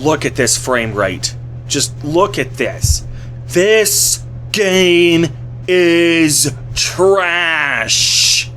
Look at this frame rate. Just look at this. This game is trash.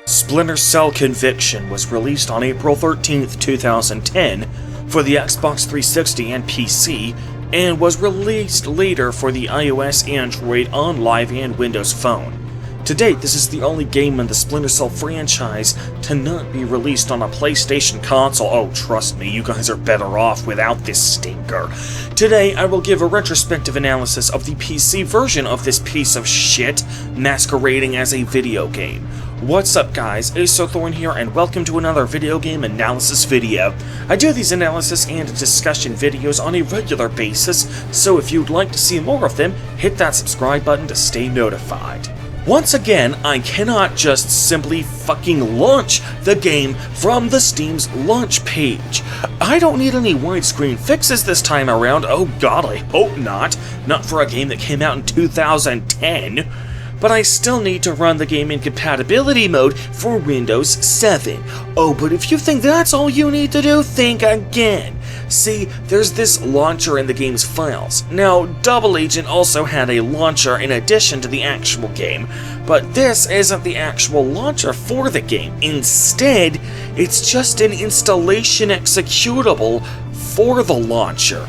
Splinter Cell Conviction was released on April 13th, 2010 for the Xbox 360 and PC, and was released later for the iOS, Android, OnLive, and Windows Phone. To date, this is the only game in the Splinter Cell franchise to not be released on a PlayStation console. Oh, trust me, you guys are better off without this stinker. Today, I will give a retrospective analysis of the PC version of this piece of shit, masquerading as a video game. What's up guys, Thorn here, and welcome to another video game analysis video. I do these analysis and discussion videos on a regular basis, so if you'd like to see more of them, hit that subscribe button to stay notified. Once again, I cannot just simply fucking launch the game from the Steam's launch page. I don't need any widescreen fixes this time around. Oh god, I hope not. Not for a game that came out in 2010. But I still need to run the game in compatibility mode for Windows 7. Oh, but if you think that's all you need to do, think again. See, there's this launcher in the game's files. Now, Double Agent also had a launcher in addition to the actual game, but this isn't the actual launcher for the game. Instead, it's just an installation executable for the launcher.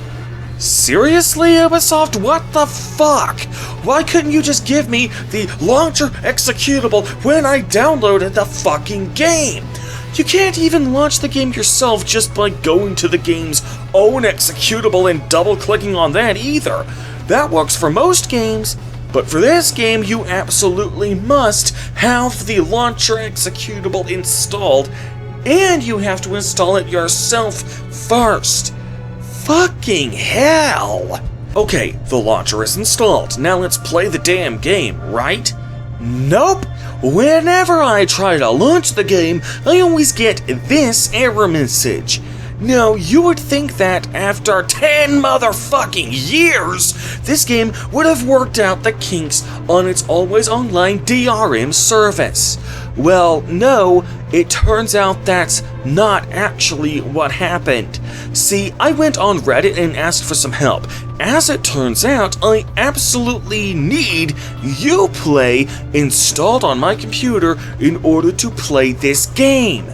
Seriously, Ubisoft? What the fuck? Why couldn't you just give me the launcher executable when I downloaded the fucking game? You can't even launch the game yourself just by going to the game's own executable and double-clicking on that either. That works for most games, but for this game you absolutely must have the launcher executable installed, and you have to install it yourself first. Fucking hell! Okay, the launcher is installed. Now let's play the damn game, right? Nope! Whenever I try to launch the game, I always get this error message. Now, you would think that after 10 motherfucking years, this game would have worked out the kinks on its always online DRM service. Well, no, it turns out that's not actually what happened. See, I went on Reddit and asked for some help. As it turns out, I absolutely need Uplay installed on my computer in order to play this game.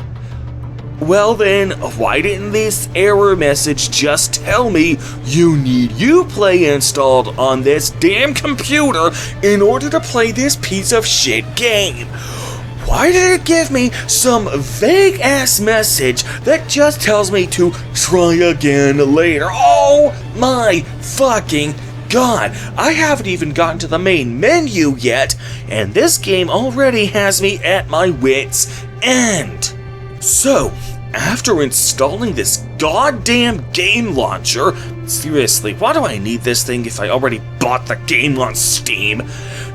Well then, why didn't this error message just tell me you need Uplay installed on this damn computer in order to play this piece of shit game? Why did it give me some vague-ass message that just tells me to try again later? Oh my fucking god, I haven't even gotten to the main menu yet, and this game already has me at my wit's end. So, after installing this goddamn game launcher, seriously, why do I need this thing if I already bought the game on Steam?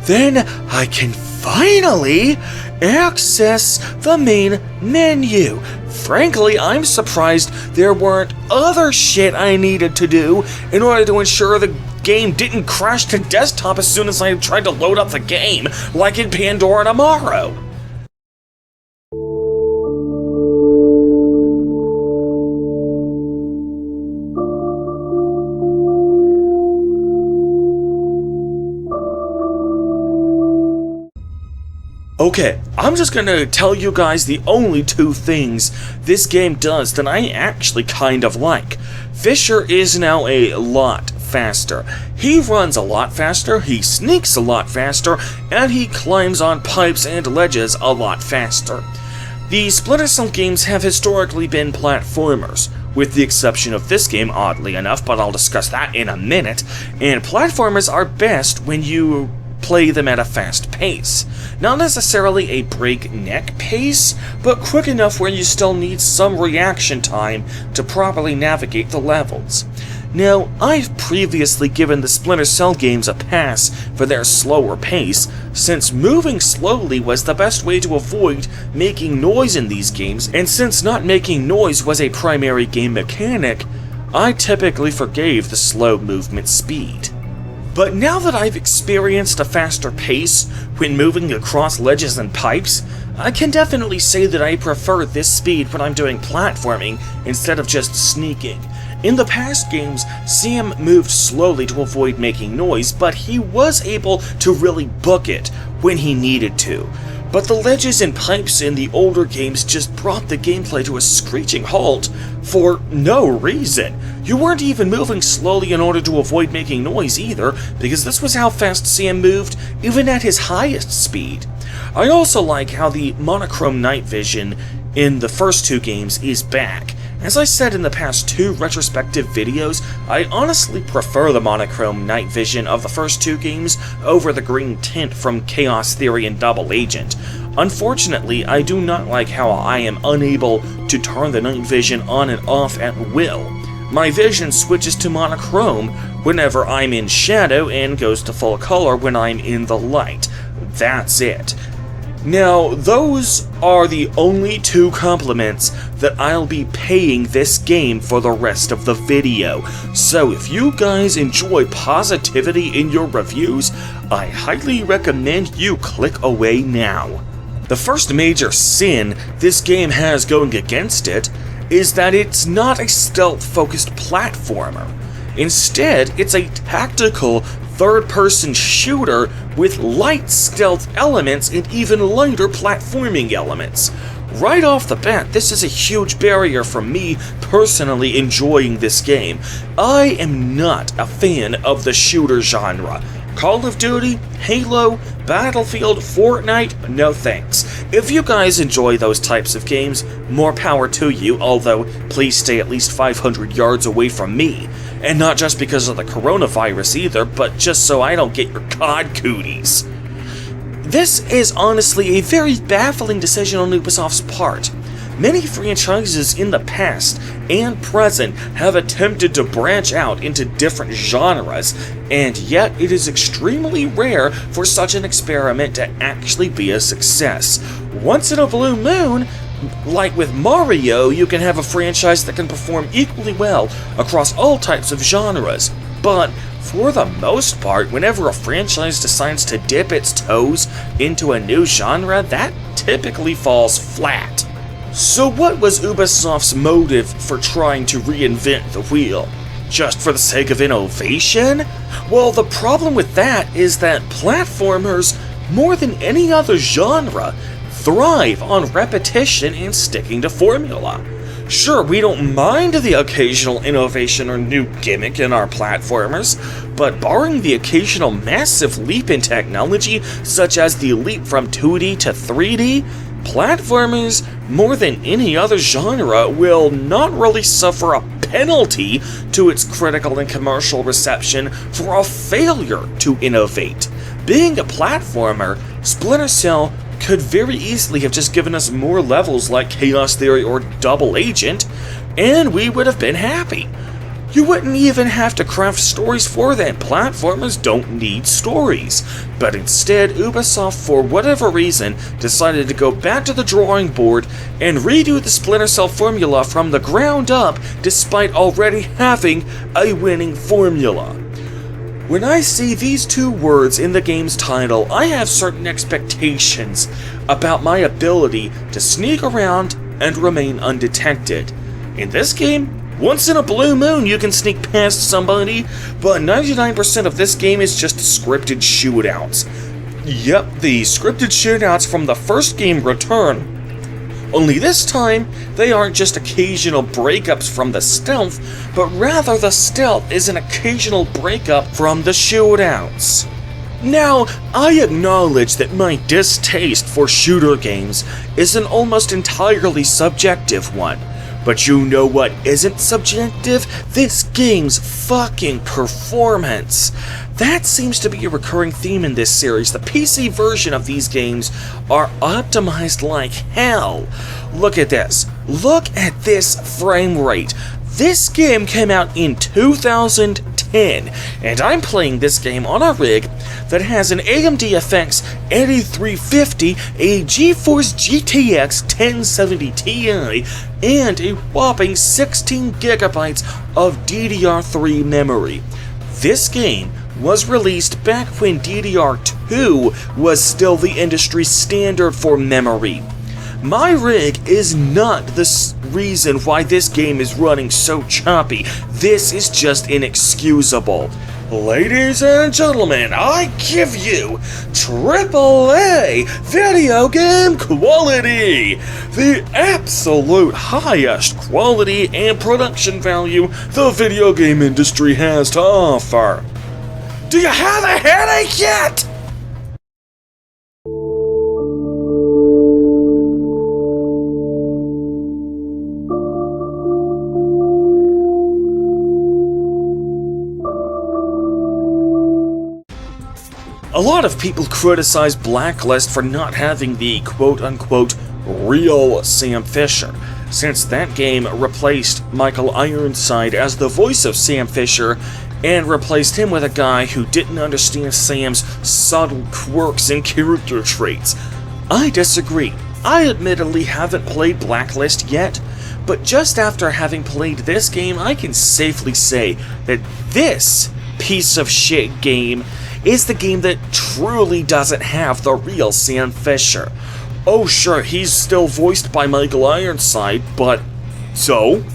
Then I can finally access the main menu. Frankly, I'm surprised there weren't other shit I needed to do in order to ensure the game didn't crash to desktop as soon as I tried to load up the game, like in Pandora Tomorrow. Okay, I'm just gonna tell you guys the only two things this game does that I actually kind of like. Fisher is now a lot faster. He runs a lot faster, he sneaks a lot faster, and he climbs on pipes and ledges a lot faster. The Splinter Cell games have historically been platformers, with the exception of this game, oddly enough, but I'll discuss that in a minute, and platformers are best when you play them at a fast pace. Not necessarily a breakneck pace, but quick enough where you still need some reaction time to properly navigate the levels. Now, I've previously given the Splinter Cell games a pass for their slower pace, since moving slowly was the best way to avoid making noise in these games, and since not making noise was a primary game mechanic, I typically forgave the slow movement speed. But now that I've experienced a faster pace when moving across ledges and pipes, I can definitely say that I prefer this speed when I'm doing platforming instead of just sneaking. In the past games, Sam moved slowly to avoid making noise, but he was able to really book it when he needed to. But the ledges and pipes in the older games just brought the gameplay to a screeching halt for no reason. You weren't even moving slowly in order to avoid making noise either, because this was how fast Sam moved, even at his highest speed. I also like how the monochrome night vision in the first two games is back. As I said in the past two retrospective videos, I honestly prefer the monochrome night vision of the first two games over the green tint from Chaos Theory and Double Agent. Unfortunately, I do not like how I am unable to turn the night vision on and off at will. My vision switches to monochrome whenever I'm in shadow and goes to full color when I'm in the light. That's it. Now, those are the only two compliments that I'll be paying this game for the rest of the video. So if you guys enjoy positivity in your reviews, I highly recommend you click away now. The first major sin this game has going against it is that it's not a stealth-focused platformer. Instead, it's a tactical third-person shooter with light stealth elements and even lighter platforming elements. Right off the bat, this is a huge barrier for me personally enjoying this game. I am not a fan of the shooter genre. Call of Duty, Halo, Battlefield, Fortnite, no thanks. If you guys enjoy those types of games, more power to you, although please stay at least 500 yards away from me. And not just because of the coronavirus either, but just so I don't get your COD cooties. This is honestly a very baffling decision on Ubisoft's part. Many franchises in the past and present have attempted to branch out into different genres, and yet it is extremely rare for such an experiment to actually be a success. Once in a blue moon, like with Mario, you can have a franchise that can perform equally well across all types of genres, but for the most part, whenever a franchise decides to dip its toes into a new genre, that typically falls flat. So what was Ubisoft's motive for trying to reinvent the wheel? Just for the sake of innovation? Well, the problem with that is that platformers, more than any other genre, thrive on repetition and sticking to formula. Sure, we don't mind the occasional innovation or new gimmick in our platformers, but barring the occasional massive leap in technology, such as the leap from 2D to 3D, platformers, more than any other genre, will not really suffer a penalty to its critical and commercial reception for a failure to innovate. Being a platformer, Splinter Cell could very easily have just given us more levels like Chaos Theory or Double Agent, and we would have been happy. You wouldn't even have to craft stories for them. Platformers don't need stories. But instead, Ubisoft, for whatever reason, decided to go back to the drawing board and redo the Splinter Cell formula from the ground up, despite already having a winning formula. When I see these two words in the game's title, I have certain expectations about my ability to sneak around and remain undetected. In this game, once in a blue moon you can sneak past somebody, but 99% of this game is just scripted shootouts. Yep, the scripted shootouts from the first game return. Only this time, they aren't just occasional breakups from the stealth, but rather the stealth is an occasional breakup from the shootouts. Now, I acknowledge that my distaste for shooter games is an almost entirely subjective one. But you know what isn't subjective? This game's fucking performance. That seems to be a recurring theme in this series. The PC version of these games are optimized like hell. Look at this. Look at this frame rate. This game came out in 2010, and I'm playing this game on a rig that has an AMD FX 8350, a GeForce GTX 1070 Ti, and a whopping 16 gigabytes of DDR3 memory. This game was released back when DDR2 was still the industry standard for memory. My rig is not the reason why this game is running so choppy. This is just inexcusable. Ladies and gentlemen, I give you AAA video game quality! The absolute highest quality and production value the video game industry has to offer. Do you have a headache yet? A lot of people criticize Blacklist for not having the quote-unquote real Sam Fisher, since that game replaced Michael Ironside as the voice of Sam Fisher and replaced him with a guy who didn't understand Sam's subtle quirks and character traits. I disagree. I admittedly haven't played Blacklist yet, but just after having played this game, I can safely say that this piece of shit game is the game that truly doesn't have the real Sam Fisher. Oh sure, he's still voiced by Michael Ironside, but so?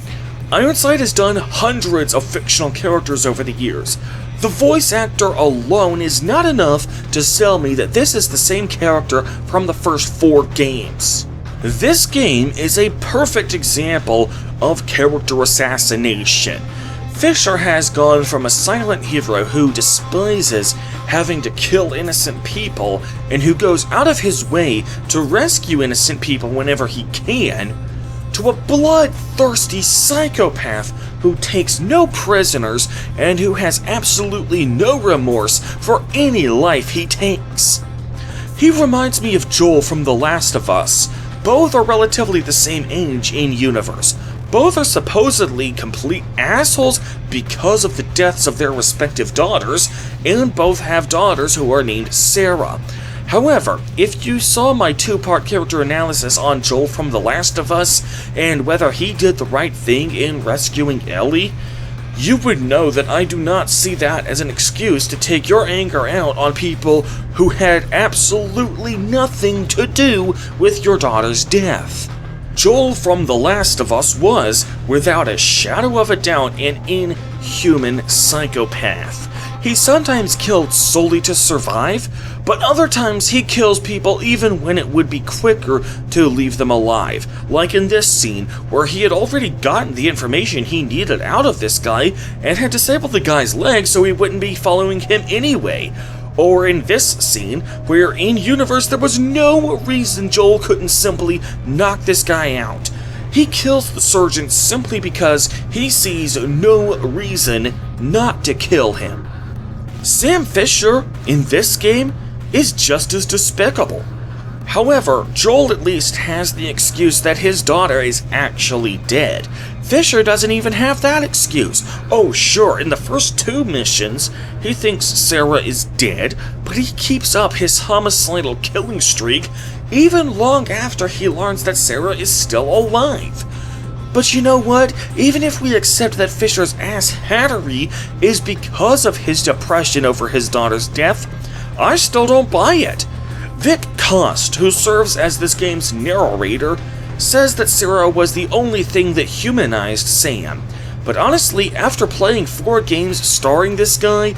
Ironside has done hundreds of fictional characters over the years. The voice actor alone is not enough to sell me that this is the same character from the first 4 games. This game is a perfect example of character assassination. Fisher has gone from a silent hero who despises having to kill innocent people and who goes out of his way to rescue innocent people whenever he can, to a bloodthirsty psychopath who takes no prisoners and who has absolutely no remorse for any life he takes. He reminds me of Joel from The Last of Us. Both are relatively the same age in universe. Both are supposedly complete assholes because of the deaths of their respective daughters, and both have daughters who are named Sarah. However, if you saw my 2-part character analysis on Joel from The Last of Us, and whether he did the right thing in rescuing Ellie, you would know that I do not see that as an excuse to take your anger out on people who had absolutely nothing to do with your daughter's death. Joel from The Last of Us was, without a shadow of a doubt, an inhuman psychopath. He sometimes killed solely to survive, but other times he kills people even when it would be quicker to leave them alive, like in this scene where he had already gotten the information he needed out of this guy and had disabled the guy's leg so he wouldn't be following him anyway. Or in this scene, where in-universe there was no reason Joel couldn't simply knock this guy out. He kills the surgeon simply because he sees no reason not to kill him. Sam Fisher, in this game, is just as despicable. However, Joel at least has the excuse that his daughter is actually dead. Fisher doesn't even have that excuse. Oh sure, in the first 2 missions, he thinks Sarah is dead, but he keeps up his homicidal killing streak even long after he learns that Sarah is still alive. But you know what? Even if we accept that Fisher's ass-hattery is because of his depression over his daughter's death, I still don't buy it. Vic Cost, who serves as this game's narrator, says that Sarah was the only thing that humanized Sam. But honestly, after playing 4 games starring this guy,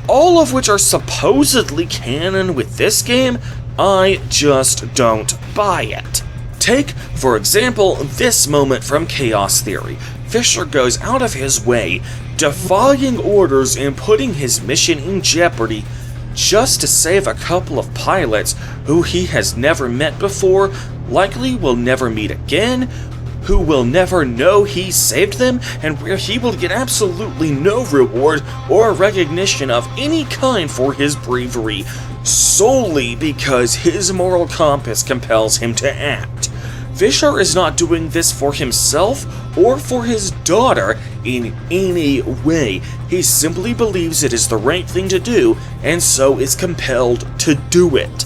all of which are supposedly canon with this game, I just don't buy it. Take, for example, this moment from Chaos Theory. Fisher goes out of his way, defying orders and putting his mission in jeopardy just to save a couple of pilots who he has never met before, likely will never meet again, who will never know he saved them, and where he will get absolutely no reward or recognition of any kind for his bravery, solely because his moral compass compels him to act. Fisher is not doing this for himself or for his daughter in any way. He simply believes it is the right thing to do, and so is compelled to do it.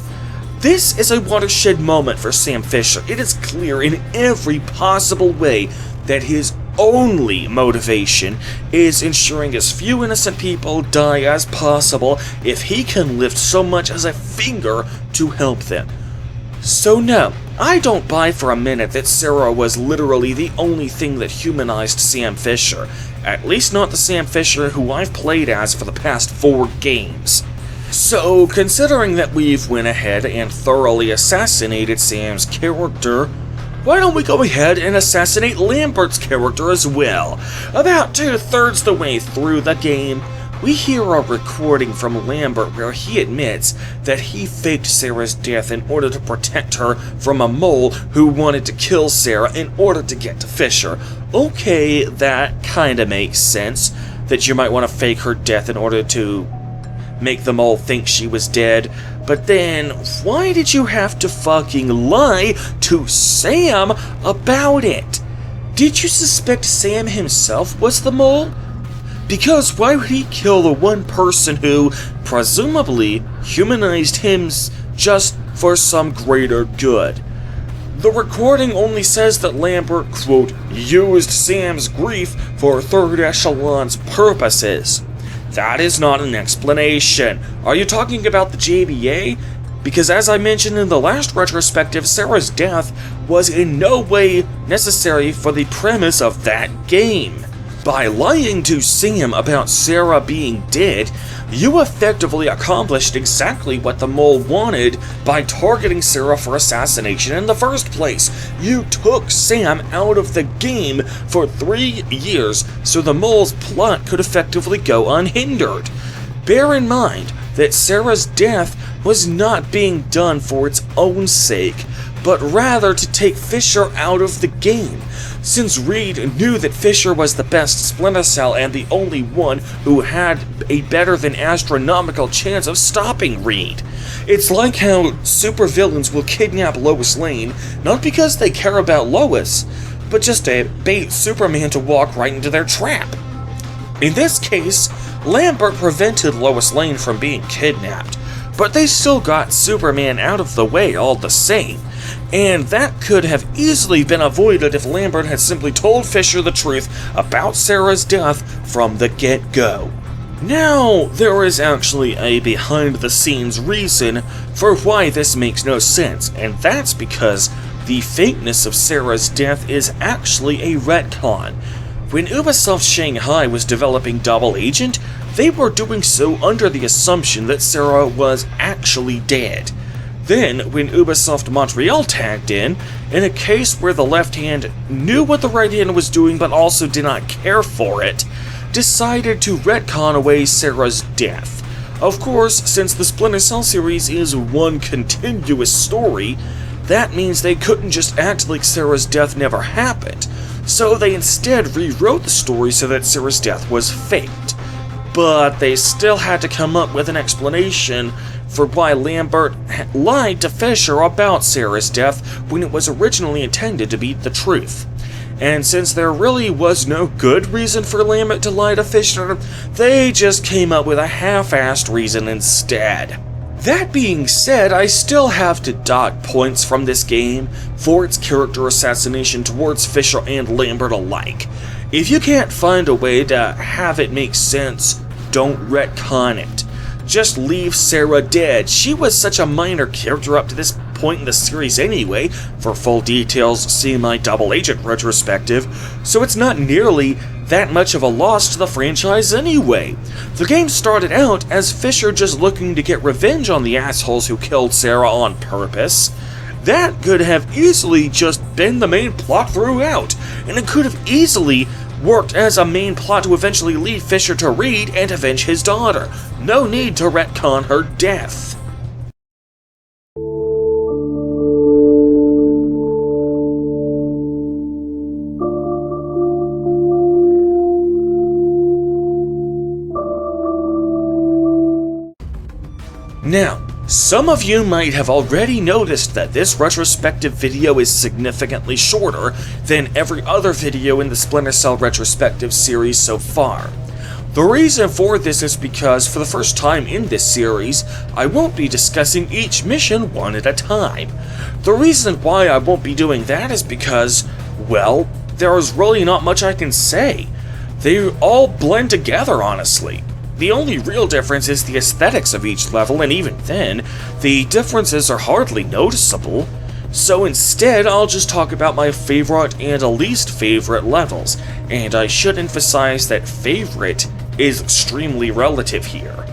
This is a watershed moment for Sam Fisher. It is clear in every possible way that his only motivation is ensuring as few innocent people die as possible if he can lift so much as a finger to help them. So no, I don't buy for a minute that Sarah was literally the only thing that humanized Sam Fisher, at least not the Sam Fisher who I've played as for the past 4 games. So, considering that we've went ahead and thoroughly assassinated Sam's character, why don't we go ahead and assassinate Lambert's character as well? About 2/3 the way through the game, we hear a recording from Lambert where he admits that he faked Sarah's death in order to protect her from a mole who wanted to kill Sarah in order to get to Fisher. Okay, that kinda makes sense, that you might want to fake her death in order to make the mole think she was dead, but then why did you have to fucking lie to Sam about it? Did you suspect Sam himself was the mole? Because why would he kill the one person who, presumably, humanized him just for some greater good? The recording only says that Lambert, quote, used Sam's grief for third echelon's purposes. That is not an explanation. Are you talking about the JBA? Because as I mentioned in the last retrospective, Sarah's death was in no way necessary for the premise of that game. By lying to Sam about Sarah being dead, you effectively accomplished exactly what the mole wanted by targeting Sarah for assassination in the first place. You took Sam out of the game for 3 years so the mole's plot could effectively go unhindered. Bear in mind that Sarah's death was not being done for its own sake, but rather to take Fisher out of the game, since Reed knew that Fisher was the best Splinter Cell and the only one who had a better than astronomical chance of stopping Reed. It's like how supervillains will kidnap Lois Lane, not because they care about Lois, but just to bait Superman to walk right into their trap. In this case, Lambert prevented Lois Lane from being kidnapped, but they still got Superman out of the way all the same. And that could have easily been avoided if Lambert had simply told Fisher the truth about Sarah's death from the get-go. Now, there is actually a behind-the-scenes reason for why this makes no sense, and that's because the fakeness of Sarah's death is actually a retcon. When Ubisoft Shanghai was developing Double Agent, they were doing so under the assumption that Sarah was actually dead. Then, when Ubisoft Montreal tagged in a case where the left hand knew what the right hand was doing but also did not care for it, decided to retcon away Sarah's death. Of course, since the Splinter Cell series is one continuous story, that means they couldn't just act like Sarah's death never happened, so they instead rewrote the story so that Sarah's death was faked. But they still had to come up with an explanation for why Lambert lied to Fisher about Sarah's death when it was originally intended to be the truth. And since there really was no good reason for Lambert to lie to Fisher, they just came up with a half-assed reason instead. That being said, I still have to dock points from this game for its character assassination towards Fisher and Lambert alike. If you can't find a way to have it make sense, don't retcon it. Just leave Sarah dead. She was such a minor character up to this point in the series anyway. For full details, see my Double Agent retrospective, so it's not nearly that much of a loss to the franchise anyway. The game started out as Fisher just looking to get revenge on the assholes who killed Sarah on purpose. That could have easily just been the main plot throughout, and it could have easily worked as a main plot to eventually lead Fisher to Reed and avenge his daughter. No need to retcon her death. Now, some of you might have already noticed that this retrospective video is significantly shorter than every other video in the Splinter Cell retrospective series so far. The reason for this is because, for the first time in this series, I won't be discussing each mission one at a time. The reason why I won't be doing that is because, well, there's really not much I can say. They all blend together, honestly. The only real difference is the aesthetics of each level, and even then, the differences are hardly noticeable. So instead, I'll just talk about my favorite and least favorite levels, and I should emphasize that favorite is extremely relative here.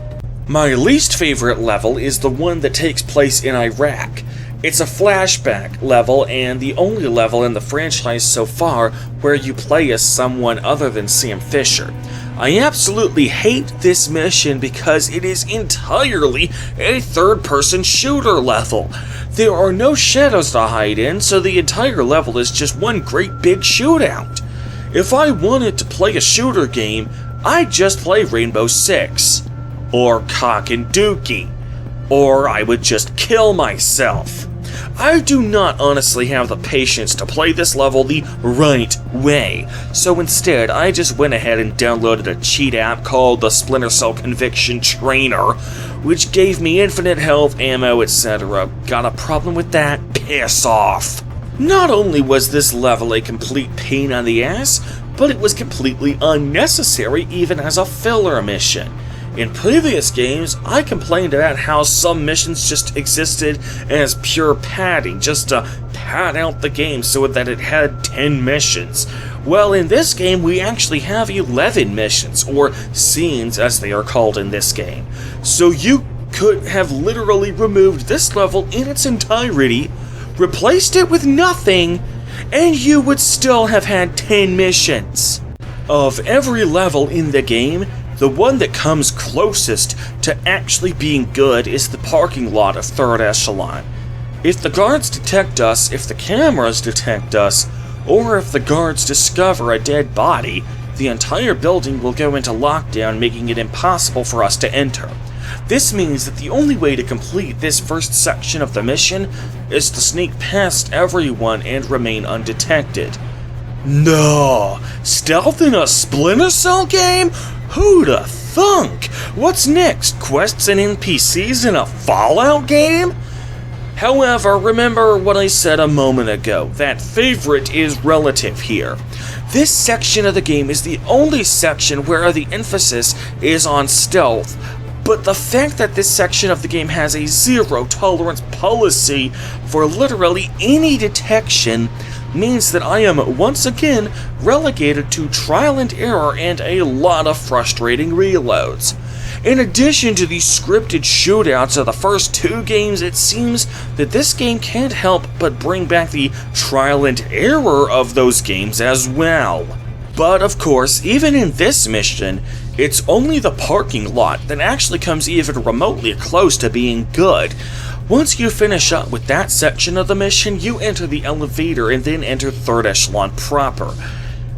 My least favorite level is the one that takes place in Iraq. It's a flashback level, and the only level in the franchise so far where you play as someone other than Sam Fisher. I absolutely hate this mission because it is entirely a third-person shooter level. There are no shadows to hide in, so the entire level is just one great big shootout. If I wanted to play a shooter game, I'd just play Rainbow Six, or Cock and Dookie, or I would just kill myself. I do not honestly have the patience to play this level the right way, so instead I just went ahead and downloaded a cheat app called the Splinter Cell Conviction Trainer, which gave me infinite health, ammo, etc. Got a problem with that? Piss off! Not only was this level a complete pain on the ass, but it was completely unnecessary even as a filler mission. In previous games, I complained about how some missions just existed as pure padding, just to pad out the game so that it had 10 missions. Well, in this game, we actually have 11 missions, or scenes as they are called in this game. So you could have literally removed this level in its entirety, replaced it with nothing, and you would still have had 10 missions. Of every level in the game, the one that comes closest to actually being good is the parking lot of Third Echelon. If the guards detect us, if the cameras detect us, or if the guards discover a dead body, the entire building will go into lockdown, making it impossible for us to enter. This means that the only way to complete this first section of the mission is to sneak past everyone and remain undetected. No! Stealth in a Splinter Cell game? Who'da thunk? What's next? Quests and NPCs in a Fallout game? However, remember what I said a moment ago, that favorite is relative here. This section of the game is the only section where the emphasis is on stealth, but the fact that this section of the game has a zero-tolerance policy for literally any detection means that I am once again relegated to trial and error and a lot of frustrating reloads. In addition to the scripted shootouts of the first two games, it seems that this game can't help but bring back the trial and error of those games as well. But of course, even in this mission, it's only the parking lot that actually comes even remotely close to being good. Once you finish up with that section of the mission, you enter the elevator and then enter Third Echelon proper.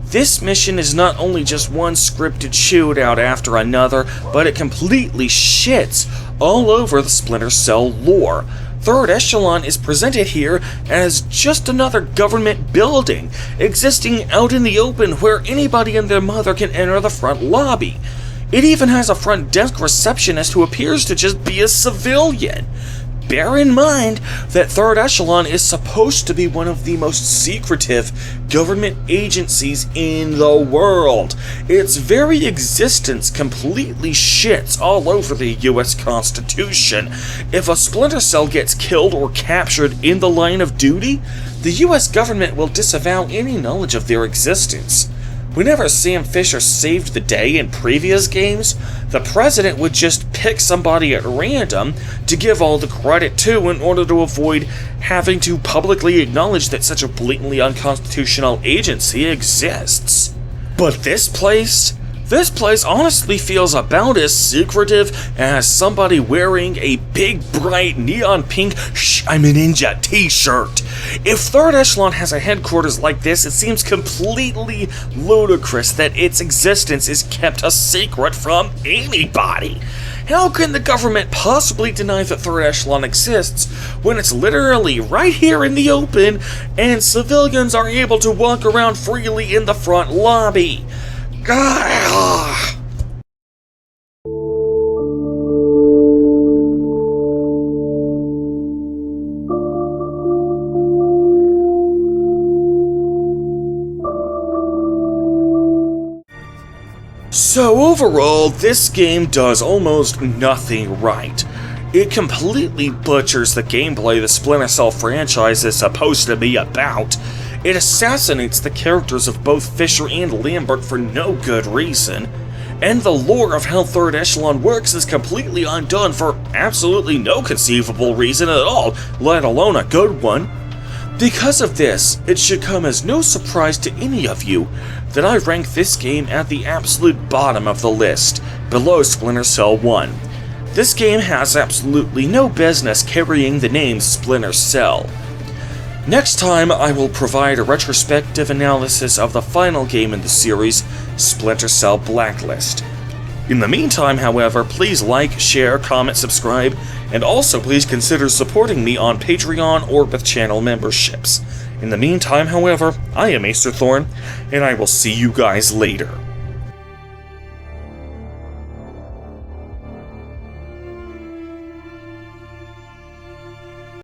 This mission is not only just one scripted shootout after another, but it completely shits all over the Splinter Cell lore. Third Echelon is presented here as just another government building, existing out in the open where anybody and their mother can enter the front lobby. It even has a front desk receptionist who appears to just be a civilian. Bear in mind that Third Echelon is supposed to be one of the most secretive government agencies in the world. Its very existence completely shits all over the US Constitution. If a Splinter Cell gets killed or captured in the line of duty, the US government will disavow any knowledge of their existence. Whenever Sam Fisher saved the day in previous games, the president would just pick somebody at random to give all the credit to in order to avoid having to publicly acknowledge that such a blatantly unconstitutional agency exists. But this place honestly feels about as secretive as somebody wearing a big, bright, neon pink "Shh, I'm a Ninja" t-shirt. If Third Echelon has a headquarters like this, it seems completely ludicrous that its existence is kept a secret from anybody. How can the government possibly deny that Third Echelon exists when it's literally right here in the open and civilians are able to walk around freely in the front lobby? Gah! So overall, this game does almost nothing right. It completely butchers the gameplay the Splinter Cell franchise is supposed to be about. It assassinates the characters of both Fisher and Lambert for no good reason. And the lore of how Third Echelon works is completely undone for absolutely no conceivable reason at all, let alone a good one. Because of this, it should come as no surprise to any of you that I rank this game at the absolute bottom of the list, below Splinter Cell 1. This game has absolutely no business carrying the name Splinter Cell. Next time, I will provide a retrospective analysis of the final game in the series, Splinter Cell Blacklist. In the meantime, however, please like, share, comment, subscribe, and also please consider supporting me on Patreon or with channel memberships. In the meantime, however, I am Acer Thorn, and I will see you guys later.